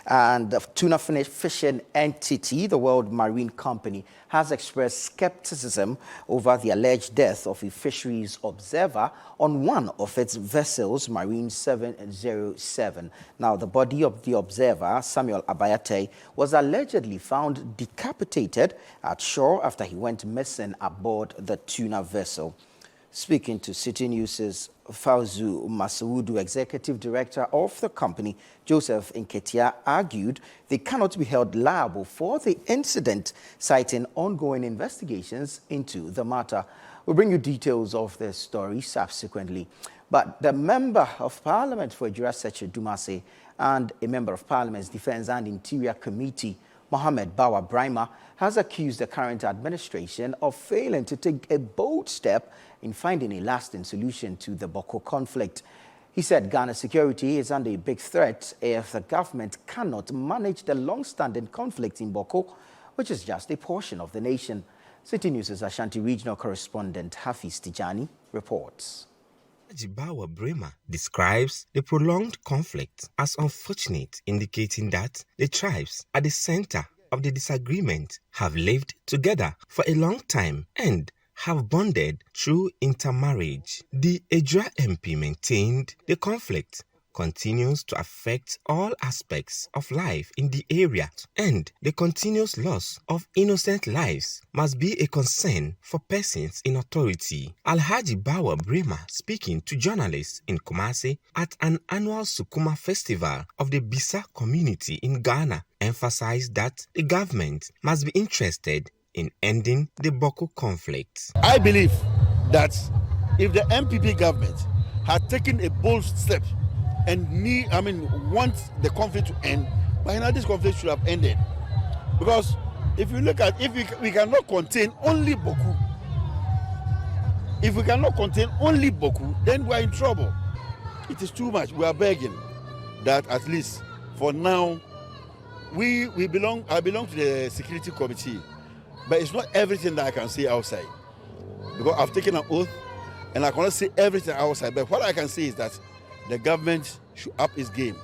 And the tuna fishing entity, the World Marine Company, has expressed skepticism over the alleged death of a fisheries observer on one of its vessels, Marine 707. Now, the body of the observer, Samuel Abayate, was allegedly found decapitated at shore after he went missing aboard the tuna vessel. Speaking to Citi News' Fauzu Masawudu, executive director of the company, Joseph Nketia, argued they cannot be held liable for the incident, citing ongoing investigations into the matter. We'll bring you details of the story subsequently. But the Member of Parliament for Ejura Dumase and a Member of Parliament's Defence and Interior Committee, Mohammed Bawa Brima, has accused the current administration of failing to take a bold step in finding a lasting solution to the Bawku conflict. He said Ghana's security is under a big threat if the government cannot manage the long-standing conflict in Bawku, which is just a portion of the nation. Citi News' Ashanti regional correspondent Hafiz Tijani reports. Bawa Brima describes the prolonged conflict as unfortunate, indicating that the tribes at the center of the disagreement have lived together for a long time and have bonded through intermarriage. The Ejura MP maintained the conflict continues to affect all aspects of life in the area, and the continuous loss of innocent lives must be a concern for persons in authority. Alhaji Bawa Brima, speaking to journalists in Kumasi at an annual Sukuma festival of the Bisa community in Ghana, emphasized that the government must be interested in ending the Bawku conflict. I believe that if the MPP government had taken a bold step and wants the conflict to end, by now this conflict should have ended. Because if you look at, if we cannot contain only Bawku, then we are in trouble. It is too much. We are begging that at least for now, I belong to the security committee, but it's not everything that I can say outside, because I've taken an oath and I cannot say everything outside. But what I can say is that the government should up its game.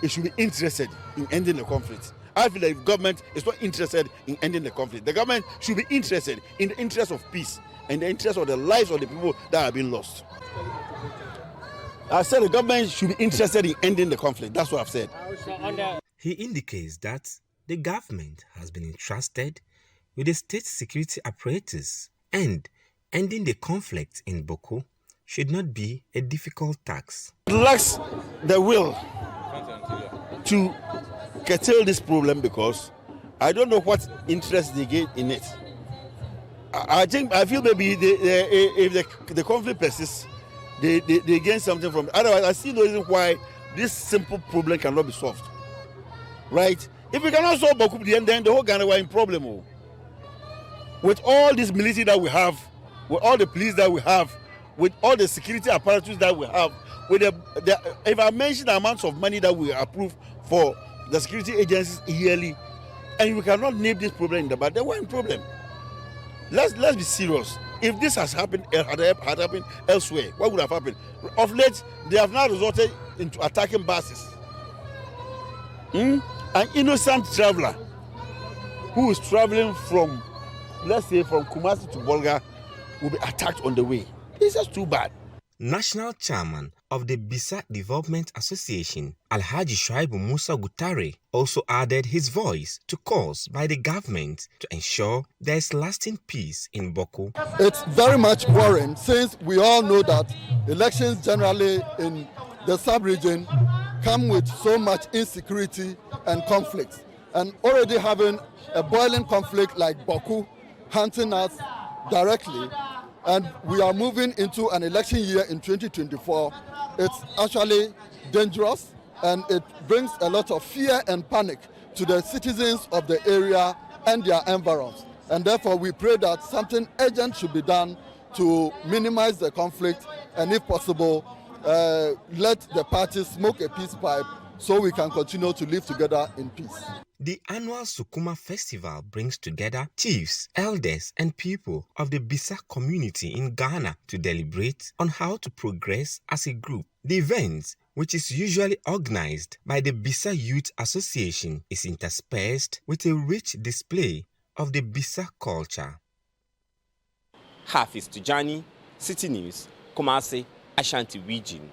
It should be interested in ending the conflict. I feel like the government is not interested in ending the conflict. The government should be interested in the interest of peace and the interest of the lives of the people that have been lost. I said the government should be interested in ending the conflict. That's what I've said. He indicates that the government has been entrusted with the state security apparatus, and ending the conflict in Bawku should not be a difficult task. It lacks the will to curtail this problem, because I don't know what interest they get in it. I feel maybe if the conflict persists, they gain something from it. Otherwise, I see no reason why this simple problem cannot be solved. Right? If we cannot solve Bawku, then the whole Ghana is in problem. With all this military that we have, with all the police that we have, with all the security apparatus that we have, with if I mention the amounts of money that we approve for the security agencies yearly, and we cannot name this problem in the bad, then we're in problem. Let's be serious. If this had happened elsewhere, what would have happened? Of late, they have now resorted into attacking buses. An innocent traveler who is traveling from, let's say, from Kumasi to Bolga will be attacked on the way. This is too bad. National Chairman of the Bisa Development Association, Alhaji Shaibu Musa Gutare, also added his voice to calls by the government to ensure there is lasting peace in Bawku. It's very much worrying, since we all know that elections generally in the sub-region come with so much insecurity and conflict. And already having a boiling conflict like Bawku hunting us directly, and we are moving into an election year in 2024, it's actually dangerous, and it brings a lot of fear and panic to the citizens of the area and their environs. And therefore, we pray that something urgent should be done to minimize the conflict, and if possible, let the parties smoke a peace pipe so we can continue to live together in peace. The annual Sukuma Festival brings together chiefs, elders, and people of the Bisa community in Ghana to deliberate on how to progress as a group. The event, which is usually organized by the Bisa Youth Association, is interspersed with a rich display of the Bisa culture. Hafiz Tujani, Citi News, Kumasi, Ashanti Region.